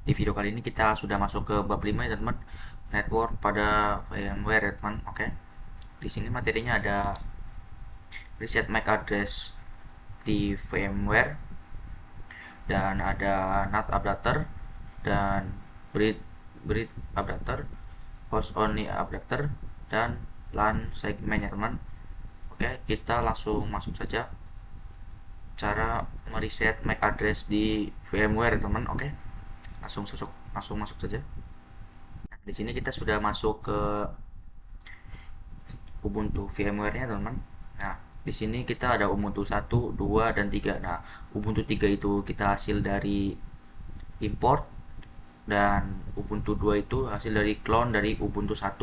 Di video kali ini kita sudah masuk ke bab 5 ya teman, network pada VMware ya teman. Oke. Di sini materinya ada reset MAC address di VMware dan ada NAT adapter dan bridge adapter, host only adapter dan LAN segmen ya teman. Oke, kita langsung masuk saja cara mereset MAC address di VMware ya teman. Oke. Langsung masuk saja. Di sini kita sudah masuk ke Ubuntu VMware-nya, teman-teman. Nah, di sini kita ada Ubuntu 1, 2, dan 3. Nah, Ubuntu 3 itu kita hasil dari import dan Ubuntu 2 itu hasil dari clone dari Ubuntu 1.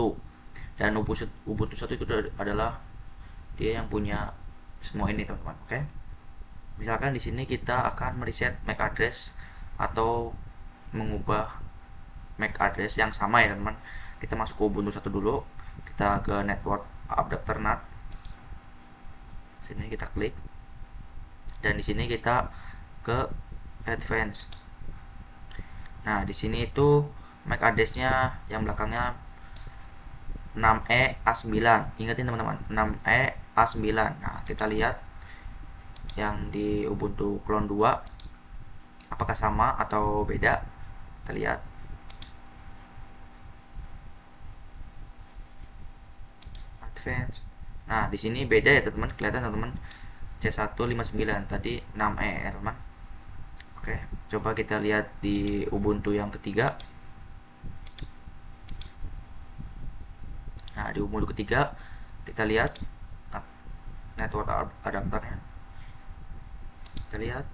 Dan Ubuntu 1 itu adalah dia yang punya semua ini, teman-teman. Oke. Misalkan di sini kita akan mereset MAC address atau mengubah MAC address yang sama ya, teman-teman. Kita masuk ke Ubuntu 1 dulu. Kita ke network adapter NAT. Sini kita klik. Dan di sini kita ke advance. Nah, di sini itu MAC address-nya yang belakangnya 6E-A9. Ingatin teman-teman, 6E-A9. Nah, kita lihat yang di Ubuntu Clone 2 apakah sama atau beda. Kita lihat. Advance. Nah, di sini beda ya, teman-teman. Kelihatan, teman-teman. C159 tadi 6E ya, teman. Oke, coba kita lihat di Ubuntu yang ketiga. Nah, di Ubuntu ketiga kita lihat network adapternya. Kita lihat.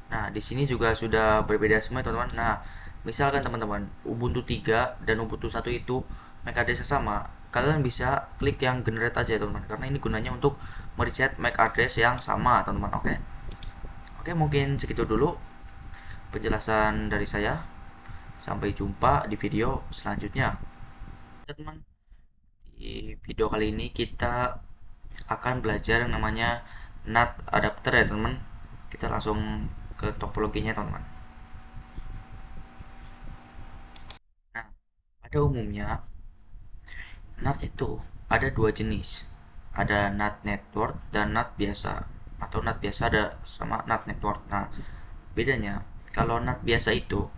Nah, di sini juga sudah berbeda semua, teman-teman. Nah, misalkan teman-teman Ubuntu 3 dan Ubuntu 1 itu MAC address sama, kalian bisa klik yang generate aja, teman-teman. Karena ini gunanya untuk mereset MAC address yang sama, teman-teman. Oke. Oke, mungkin segitu dulu penjelasan dari saya. Sampai jumpa di video selanjutnya. Teman, di video kali ini kita akan belajar yang namanya NAT adapter ya, teman. Kita langsung ke topologinya, teman-teman. Nah, pada umumnya NAT itu ada dua jenis. Ada NAT network dan NAT biasa. Atau NAT biasa ada sama NAT network. Nah, bedanya kalau NAT biasa itu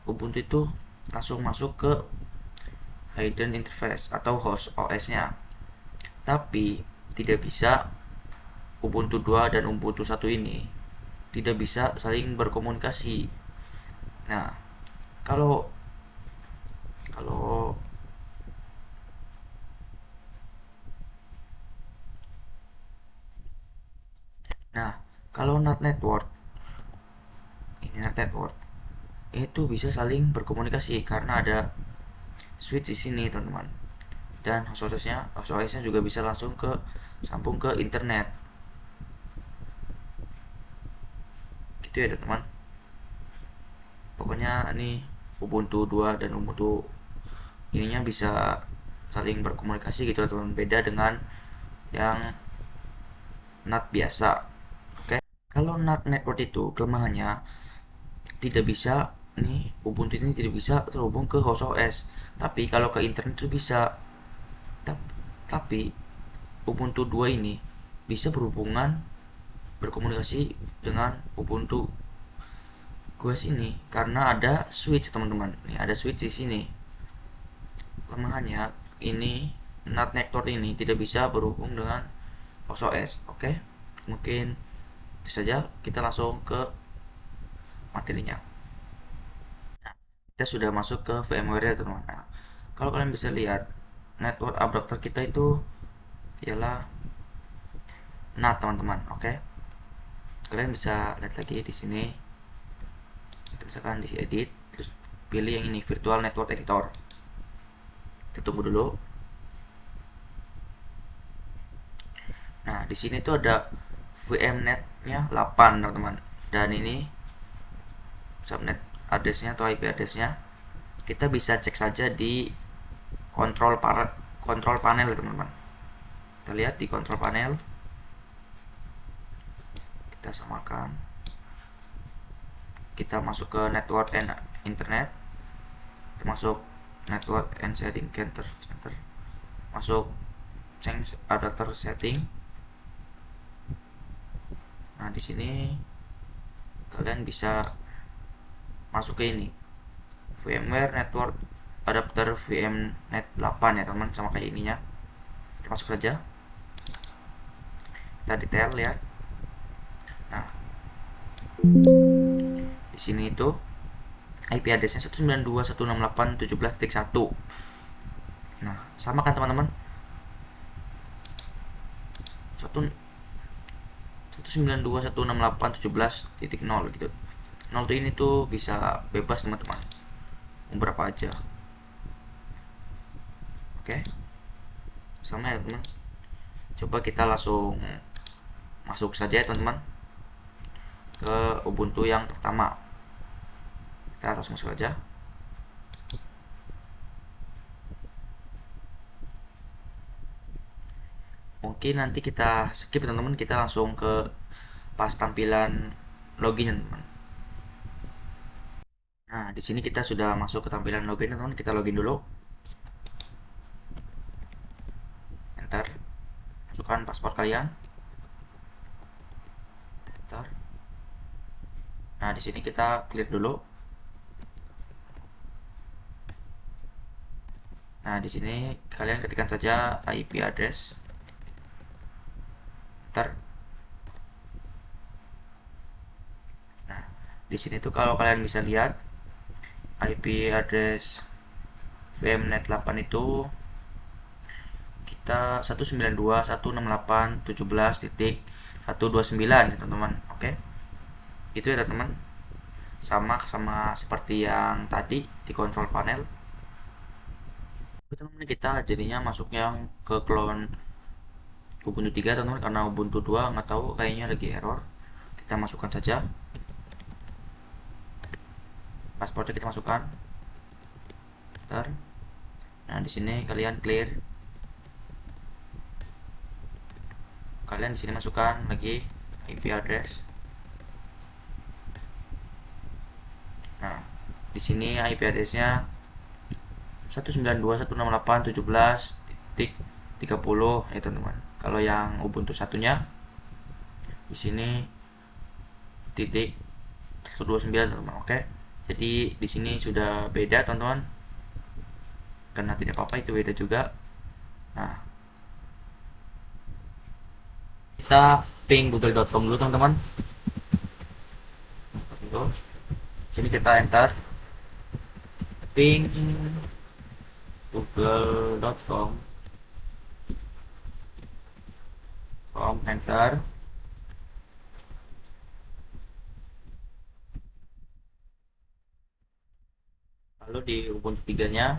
Ubuntu itu langsung masuk ke hidden interface atau host OS-nya. Tapi tidak bisa Ubuntu 2 dan Ubuntu 1 ini tidak bisa saling berkomunikasi. Nah, kalau kalau nah, kalau NAT network, ini NAT network itu bisa saling berkomunikasi karena ada switch di sini, teman-teman. Dan host OS-nya juga bisa langsung ke sambung ke internet. Gitu ya, teman-teman. Pokoknya ini Ubuntu 2 dan Ubuntu ininya bisa saling berkomunikasi gitu, teman-teman. Beda dengan yang NAT biasa. Oke. Kalau NAT network itu kelemahannya tidak bisa nih, Ubuntu ini tidak bisa terhubung ke host OS. Tapi kalau ke internet itu bisa. Tapi Ubuntu 2 ini bisa berkomunikasi dengan Ubuntu gue sini karena ada switch, teman-teman. Nih ada switch di sini. Kelemahannya ini NAT network ini tidak bisa berhubung dengan host OS. Oke. Mungkin itu saja, kita langsung ke materinya. Nah, kita sudah masuk ke VMware ya, teman-teman. Nah, kalau kalian bisa lihat network adapter kita itu ialah NAT, teman-teman. Oke. Kalian bisa lihat lagi di sini. Kita misalkan di edit, terus pilih yang ini virtual network editor. Kita tunggu dulu. Nah, di sini tuh ada VMnet-nya 8, teman-teman. Dan ini subnet address-nya atau IP address-nya kita bisa cek saja di kontrol panel, teman-teman. Kita lihat di kontrol panel. Kita samakan. kita masuk ke network and internet, kita masuk network and setting center, masuk change adapter setting. Nah, di sini kalian bisa masuk ke ini VMware Network Adapter VMnet 8 ya teman, sama kayak ininya. Kita masuk saja, kita detail ya. Nah, di sini itu IP addressnya 192.168.17.1. Nah, sama kan teman-teman, 192.168.17.0 gitu. 0 tuh ini tuh bisa bebas teman-teman, berapa aja. Oke, sama ya teman. Coba kita langsung masuk saja ya teman-teman ke Ubuntu yang pertama. Kita langsung masuk aja. Mungkin nanti kita skip teman-teman, kita langsung ke pas tampilan login teman-teman. Nah, di sini kita sudah masuk ke tampilan login teman-teman. Kita login dulu. Enter. Masukkan paspor kalian. Enter. Nah, di sini kita clear dulu. Nah, di sini kalian ketikkan saja IP address. Enter. Nah, di sini tuh kalau kalian bisa lihat IP address VMnet 8 itu kita 192.168.17.129 ya teman-teman. Oke. Itu ya teman-teman. Sama seperti yang tadi di control panel. Teman-teman, kita jadinya masuknya ke clone Ubuntu 3 teman-teman, karena Ubuntu 2 nggak tahu kayaknya lagi error. Kita masukkan saja pasportnya, kita masukkan. Bentar. Nah, di sini kalian clear. Kalian di sini masukkan lagi IP address. Nah, di sini IP addressnya 192.168.17.30 ya teman-teman. Kalau yang Ubuntu satunya di sini titik 129 teman-teman. Oke. Jadi di sini sudah beda teman-teman. Karena tidak apa-apa, itu beda juga. Nah, kita ping google.com dulu teman-teman. Sini kita enter ping google.com, enter. Lalu di Ubuntu 3 nya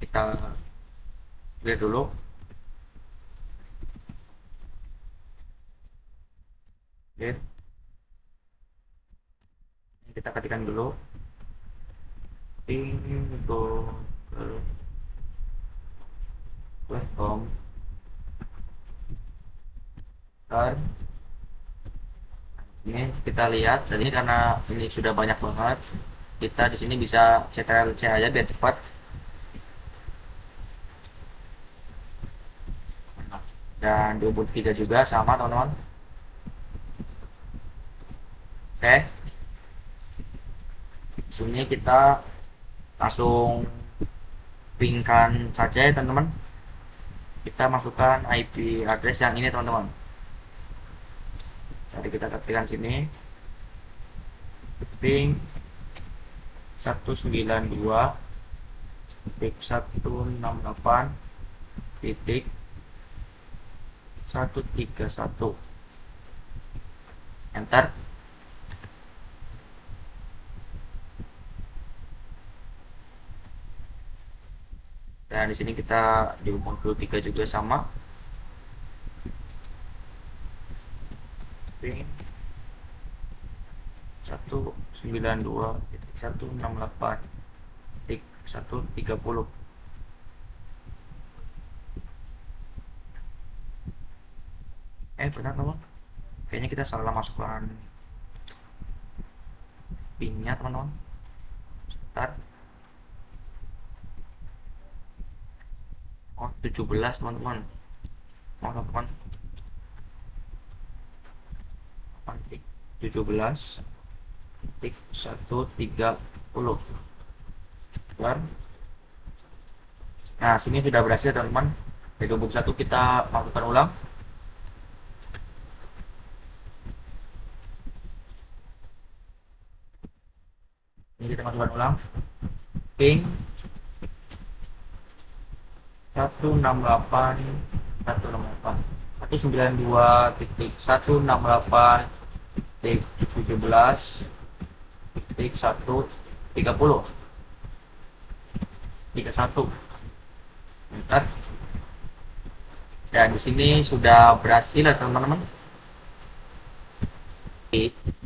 kita clear dulu. Oke. Kita ketikkan dulu ping google.com. Ini kita lihat, dan ini karena ini sudah banyak banget, kita di sini bisa Ctrl+C aja biar cepat. Dan di Ubuntu 3 juga sama teman-teman. Oke, di sini kita langsung pingkan saja ya teman-teman. Kita masukkan IP address yang ini teman-teman. Jadi kita ketikkan sini ping 192.168.131. Enter. Dan di sini kita di Ubuntu 3 juga sama. Ping 192.168.130. Benar teman, kayaknya kita salah masukkan pingnya teman-teman. Sebentar. Oh 17 teman-teman. Teman-teman 17.130. Nah, sini sudah berhasil teman-teman. Di 21 kita masukkan ulang. Ini kita masukkan ulang. Ping 198.168.17.131.31. Bentar. Dan di sini sudah berhasil ya teman-teman.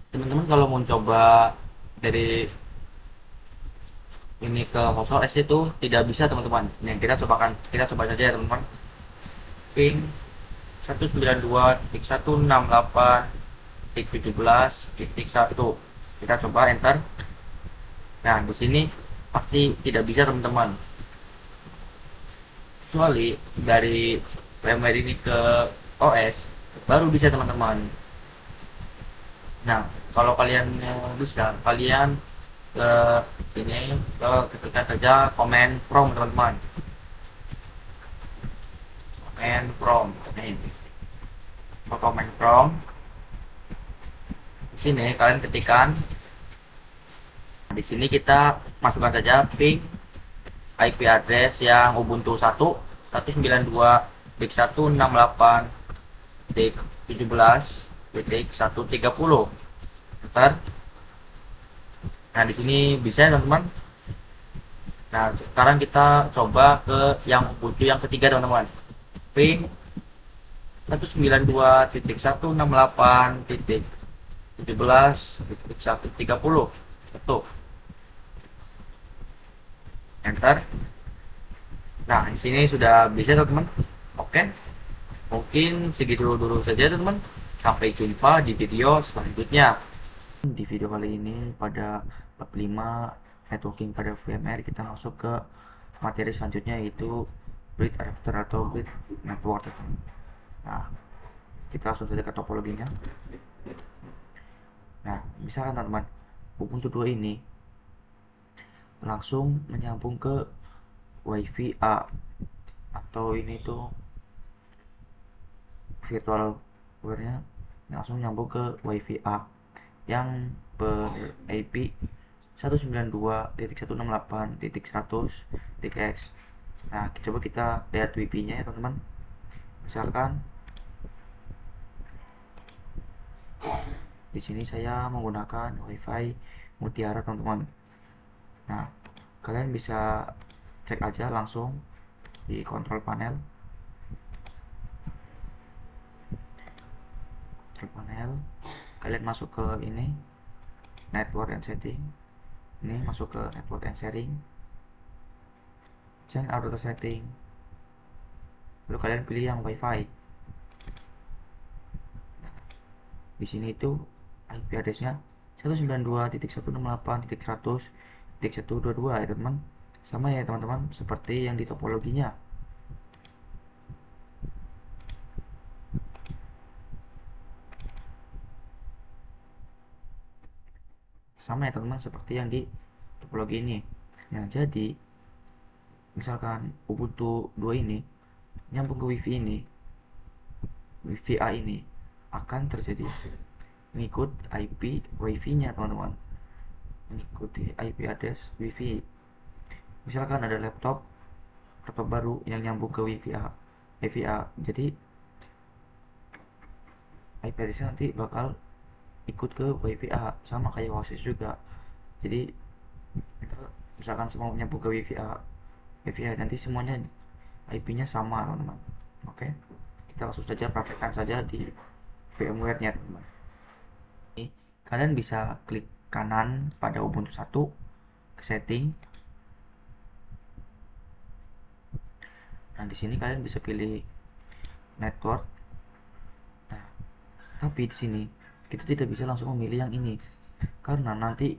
Teman-teman kalau mau coba dari ini ke hostOS itu tidak bisa teman-teman. Nah, kita coba saja ya teman-teman. Ping 192.168.17.1. Kita coba enter. Nah, di sini pasti tidak bisa teman-teman. Kecuali dari firmware ini ke OS baru bisa teman-teman. Nah, kalau kalian bisa, kalian ke ini ketikkan saja command from teman-teman. Command from ini. Command from di sini kalian ketikkan. Di sini kita masukkan saja ping IP address yang Ubuntu 1.168.17.130. Bentar. Nah, di sini bisa ya teman-teman. Nah, sekarang kita coba ke yang Ubuntu yang ketiga teman-teman. Ping 192.168.17.130. Enter. Nah, di sini sudah bisa teman-teman. Oke. Mungkin segitu dulu saja teman-teman. Sampai jumpa di video selanjutnya. Di video kali ini pada bab 5 networking pada VMware, kita masuk ke materi selanjutnya, yaitu bridge adapter atau bridge network. Nah, kita langsung saja ke topologinya. Nah, misalkan teman-teman, Ubuntu 2 ini langsung menyambung ke WiFi A, atau ini tuh virtual wire-nya langsung nyambung ke WiFi A yang ber IP 192.168.100.x. Nah, coba kita lihat WiFi-nya ya teman-teman. Misalkan di sini saya menggunakan WiFi Mutiara teman-teman. Nah, kalian bisa cek aja langsung di control panel. Kalian masuk ke ini network and setting. Ini masuk ke network and sharing, change auto setting, lalu kalian pilih yang WiFi. Di sini itu IP address-nya 192.168.100.122 ya teman. Sama ya teman-teman seperti yang di topologinya. Sama ya teman-teman seperti yang di topologi ini. Nah, jadi misalkan Ubuntu 2 ini nyambung ke WiFi ini, WiFi A ini akan terjadi mengikut IP WiFi-nya teman-teman, mengikuti IP address WiFi. Misalkan ada laptop baru yang nyambung ke WiFi A, jadi IP address nanti bakal ikut ke WiFi A, sama kayak OSIS juga. Jadi kita misalkan semua nyambung ke WiFi A, nanti semuanya IP-nya sama teman-teman. Oke, kita langsung saja praktekkan saja di VMware-nya teman-teman. Ini kalian bisa klik kanan pada Ubuntu 1 ke setting. Nah, di sini kalian bisa pilih network. Nah, tapi di sini kita tidak bisa langsung memilih yang ini karena nanti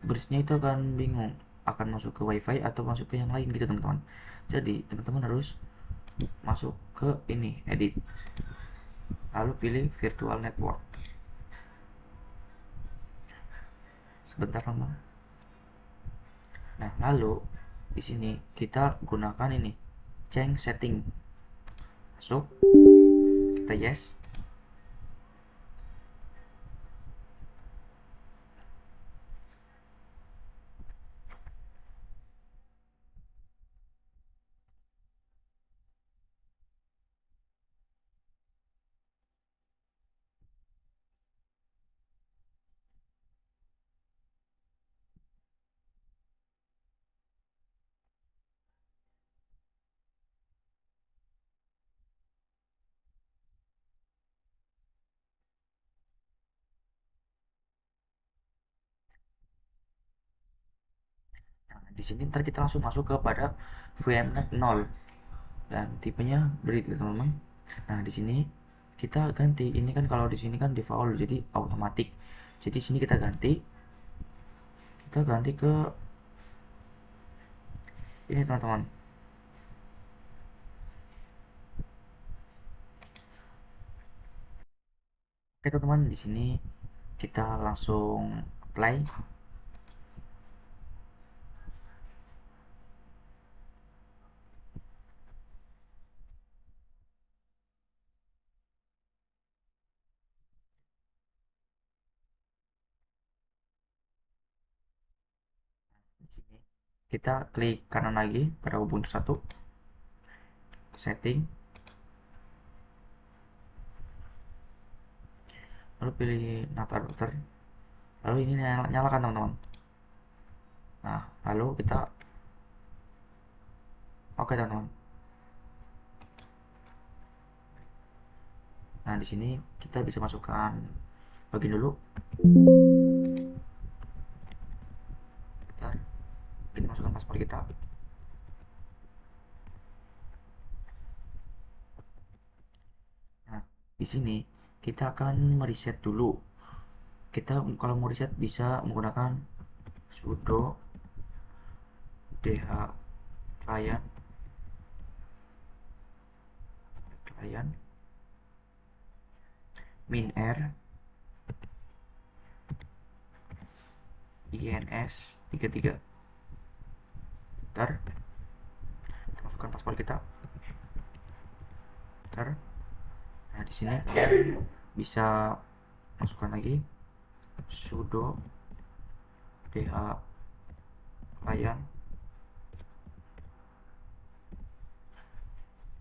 bridge-nya itu akan bingung akan masuk ke wifi atau masuk ke yang lain gitu teman-teman. Jadi teman-teman harus masuk ke ini edit, lalu pilih virtual network. Sebentar teman. Nah, lalu di sini kita gunakan ini change setting. Masuk, kita yes. Nah, di sini ntar kita langsung masuk kepada VMnet 0 dan tipenya bridge teman-teman. Nah, di sini kita ganti ini kan, kalau di sini kan default jadi otomatis. Jadi sini kita ganti ke ini teman-teman. Oke teman-teman, di sini kita langsung apply. Di sini kita klik kanan lagi pada Ubuntu 1, setting, lalu pilih not adapter, lalu ini nyalakan teman-teman. Nah, lalu kita oke teman-teman. Nah, di sini kita bisa masukkan login dulu. Bentar, kita masukkan paspor kita. Nah, di sini kita akan mereset dulu. Kita kalau mau reset bisa menggunakan sudo dh client minr ins 33. Ntar kita masukkan paspor kita. Ntar, nah di sini kalian bisa masukkan lagi sudo dh client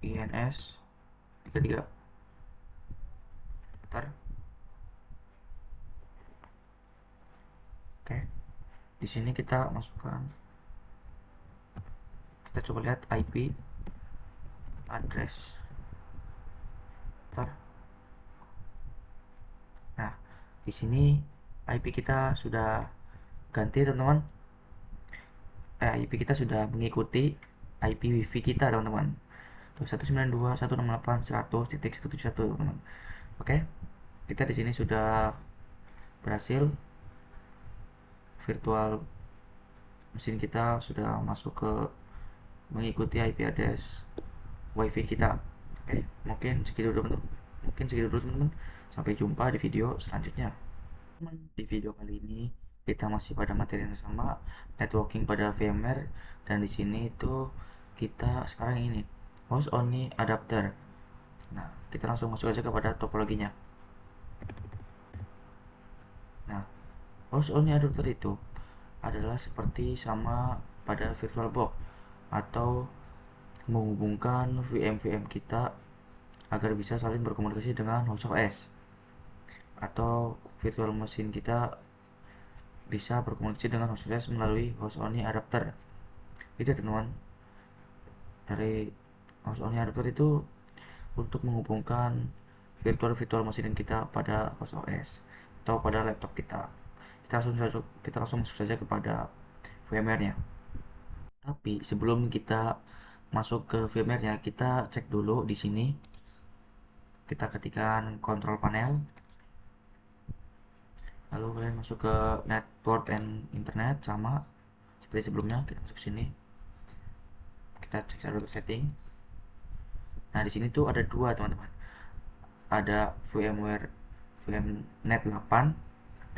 ins 33. Ntar, oke. Di sini kita masukkan, kita coba lihat IP address. Ntar, nah di sini IP kita sudah ganti teman-teman. IP kita sudah mengikuti IP WiFi kita teman-teman. 192.168.100.171 teman-teman. Oke, kita di sini sudah berhasil, virtual mesin kita sudah masuk ke mengikuti IP address WiFi kita. Oke, mungkin segitu dulu teman-teman. Sampai jumpa di video selanjutnya. Di video kali ini kita masih pada materi yang sama, networking pada VMware, dan di sini itu kita sekarang ini host only adapter. Nah, kita langsung masuk aja kepada topologinya. Nah, host only adapter itu adalah seperti sama pada VirtualBox atau menghubungkan VM-VM kita agar bisa saling berkomunikasi dengan host OS, atau virtual machine kita bisa berkomunikasi dengan host OS melalui host only adapter. Itu teman-teman, dari host only adapter itu untuk menghubungkan virtual machine kita pada host OS atau pada laptop kita. Kita langsung masuk saja kepada VMware-nya. Tapi sebelum kita masuk ke VMware-nya, kita cek dulu di sini. Kita ketikkan control panel. Lalu kalian masuk ke network and internet, sama seperti sebelumnya. Kita masuk sini, kita cek setting. Nah, di sini tuh ada dua teman-teman, ada VMnet 8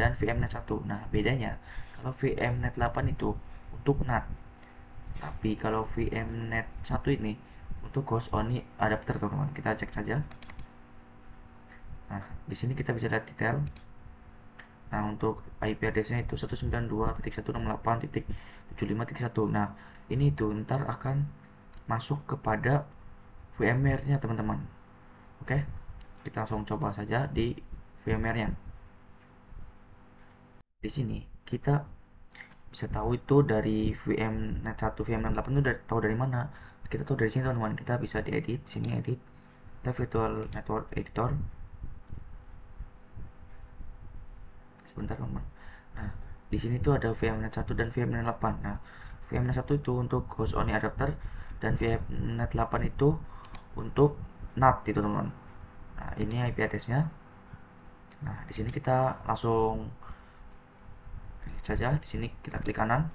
dan VMnet 1. Nah, bedanya kalau VMnet 8 itu untuk NAT, tapi kalau VMnet 1 ini untuk host only adapter teman-teman. Kita cek saja. Nah, di sini kita bisa lihat detail. Nah, untuk IP address-nya itu 192.168.75.1. Nah, ini itu ntar akan masuk kepada VMware-nya teman-teman. Oke, kita langsung coba saja di VMware-nya. Di sini kita bisa tahu itu dari VMnet 1, VMnet 8 itu tahu dari mana? Kita tahu dari sini teman-teman. Kita bisa diedit, sini edit, kita virtual network editor. Sebentar teman-teman. Nah, di sini tuh ada VMnet 1 dan VMnet 8. Nah, VMnet 1 itu untuk host only adapter dan VMnet 8 itu untuk NAT itu teman-teman. Nah, ini IP address-nya. Nah, di sini kita langsung klik saja. Di sini kita klik kanan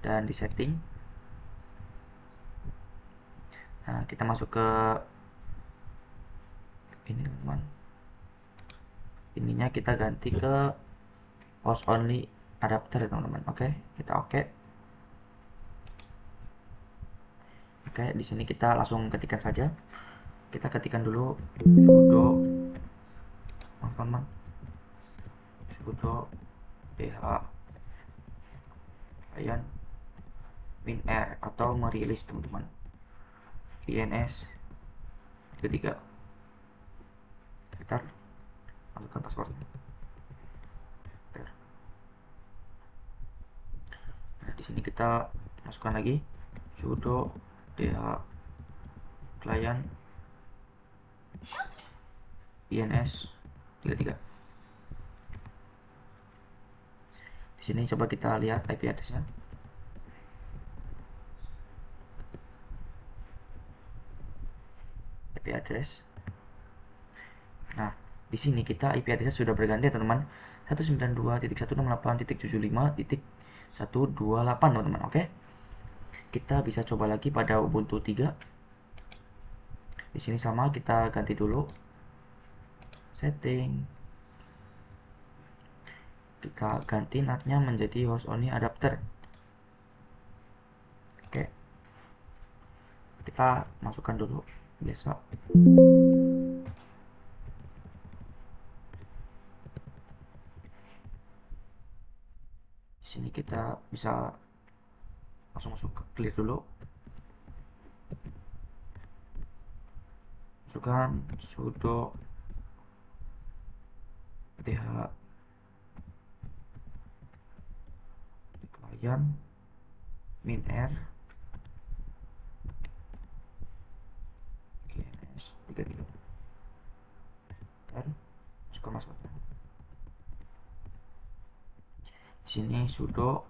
dan di setting. Nah, kita masuk ke ini teman-teman. Ininya kita ganti ke host only adapter teman-teman. Oke, kita oke. Oke, di sini kita langsung ketikkan saja. Kita ketikkan dulu sudo teman-teman, sudo dh client WinR atau merilis teman-teman, ins 33. Kita masukkan passwordnya. Nah, di sini kita masukkan lagi sudo dh client ins 33. Di sini coba kita lihat IP address-nya. IP address. Nah, di sini kita IP address sudah berganti teman-teman. 192.168.128 teman-teman. Oke. Kita bisa coba lagi pada Ubuntu 3. Di sini sama, kita ganti dulu setting. Kita ganti NAT-nya menjadi host only adapter. Oke. Kita masukkan dulu biasa. Di sini kita bisa langsung masuk ke clear dulu. Masukkan sudo dh client minr ins 33 dan masukkan passwordnya. Di sini sudo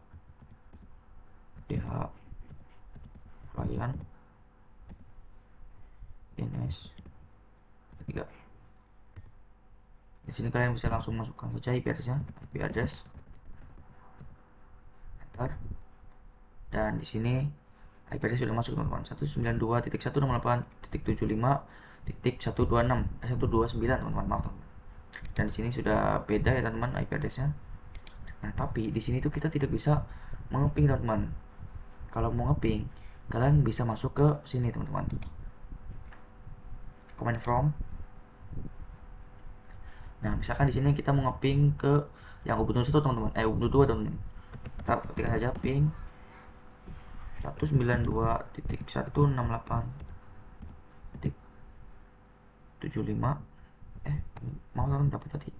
dh client ins 3. Di sini kalian bisa langsung masukkan saja IP address, enter. Dan di sini IP address sudah masuk teman-teman, 192.168.75.126 129 teman-teman. Dan di sini sudah beda ya teman-teman IP address-nya. Nah, tapi di sini tuh kita tidak bisa mengeping teman-teman. Kalau mau ngeping, kalian bisa masuk ke sini teman-teman, command from. Nah, misalkan di sini kita mau ngeping ke yang Ubuntu 1 teman-teman, Ubuntu 2 teman-teman. Kita ketikkan saja ping 192.168.75. Mau teman dapat tadi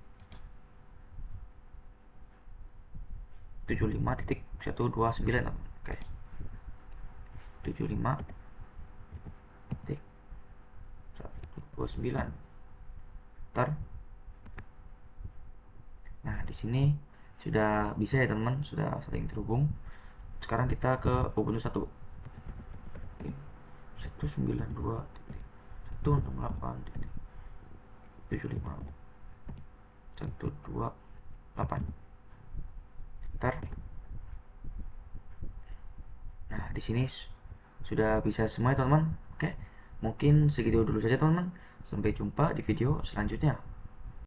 75.129. Oke. 75.129. Ntar. Nah, di sini sudah bisa ya teman-teman, sudah saling terhubung. Sekarang kita ke Ubuntu 1. 192.168.75.128. di sini sudah bisa semua ya teman-teman. Oke, mungkin segitu dulu saja teman-teman. Sampai jumpa di video selanjutnya.